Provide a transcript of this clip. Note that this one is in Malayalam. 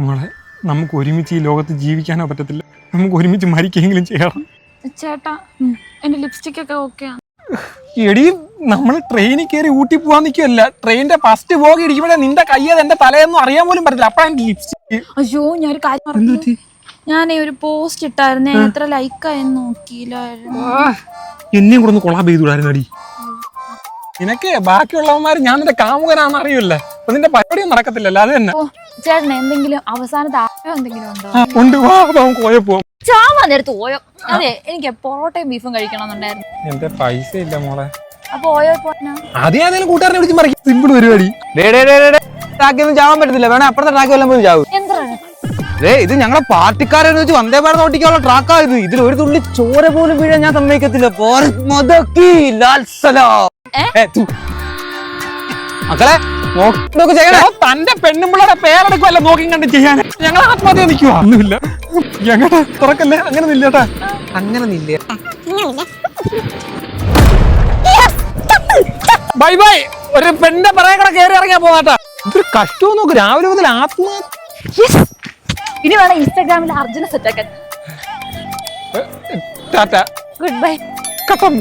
മോളെ നമുക്ക് ഒരുമിച്ച് ഈ ലോകത്ത് ജീവിക്കാനോ പറ്റത്തില്ല, നമുക്ക് ഒരുമിച്ച് മരിക്കെങ്കിലും ചെയ്യണം. ചേട്ടാ എന്റെ ലിപ്സ്റ്റിക് ഒക്കെ ഓക്കെയാണ്. എടി നമ്മൾ ട്രെയിനിൽ കയറി ഊട്ടി പോവാൻ നിൽക്കുമല്ല, ട്രെയിനിന്റെ ഫസ്റ്റ് പോകി ഇരിക്കുമ്പോഴേ നിന്റെ കയ്യത് എന്റെ തലയൊന്നും അറിയാൻ പോലും പറ്റില്ല. അപ്പഴാണ് ലിപ്സ്റ്റിക്. അയ്യോ ഞാനൊരു കാര്യം പറഞ്ഞു, ഞാനേ ഒരു പോസ്റ്റ് ഇട്ടായിരുന്നു, എത്ര ലൈക്കായെന്ന് നോക്കിയില്ലായിരുന്നു. എന്നെയും കൂടെ ഒന്ന് കൊളാബ് ചെയ്തുകൂടായിരുന്നു അടി. നിനക്ക് ബാക്കിയുള്ളവന്മാര് ഞാൻ നിന്റെ കാമുകനാണെന്ന് അറിയില്ലേ, അപ്പൊ നിന്റെ പരിപാടിയും നടക്കത്തില്ലല്ലോ. അത് തന്നെ. ചേട്ടന് എന്തെങ്കിലും അവസാനത്തെ ആഗ്രഹം എന്തെങ്കിലും ഉണ്ടോ? ഉണ്ട്, വാ നമുക്ക് പോയപ്പോ ചാവാൻ നേരത്ത് ഓയോ. അതെ, എനിക്ക് പൊറോട്ടയും ബീഫും കഴിക്കണമെന്നുണ്ടായിരുന്നു. എന്റെ പൈസ ഇല്ല മോളെ. അപ്പൊ ഓയോ പോനാ ആദ്യം ഏതെങ്കിലും കൂട്ടുകാരനെ വിളിച്ച് മറിക്കും. സിമ്പിൾ പരിപാടി. ട്രാക്കൊന്നും ചാവാൻ പറ്റത്തില്ല, വേണേ അപ്പുറത്തെ ട്രാക്ക് വല്ലതും പോയി ചാവും. എന്താണ് ഇത് ഞങ്ങളെ പാർട്ടിക്കാരെന്ന് വെച്ച് വന്ദേ ഭാരത് ഓട്ടിക്കാനുള്ള ട്രാക്കായത്. ഇതിൽ ഒരു തുള്ളി ചോര പോലും വീഴാൻ ഞാൻ സമ്മതിക്കത്തില്ല. മക്കളെ നോക്കി ചെയ്യണേ. തന്റെ പെണ്ണുമ്പിള്ളയുടെ പേരെടുക്കുമല്ല നോക്കി കണ്ട് ചെയ്യാൻ. ഞങ്ങൾ ആത്മഹത്യ നിൽക്കുക. ഒന്നുമില്ല, ഞങ്ങളുടെ തുറക്കല്ലേ. അങ്ങനെ നില്ലേട്ടാ, അങ്ങനെ നില്ല. Bye bye. ഒരു പെണ്ണിന്റെ പറയാൻ കൂടെ കയറി ഇറങ്ങിയാ പോകാട്ടാ. ഇതൊരു കഷ്ടവും നോക്ക്, രാവിലെ മുതൽ ആത്മഹത്യ. ഇനി വേണം ഇൻസ്റ്റാഗ്രാമിൽ അർജുന സെറ്റാക്കാൻ. Tata, good bye. കട്ടം.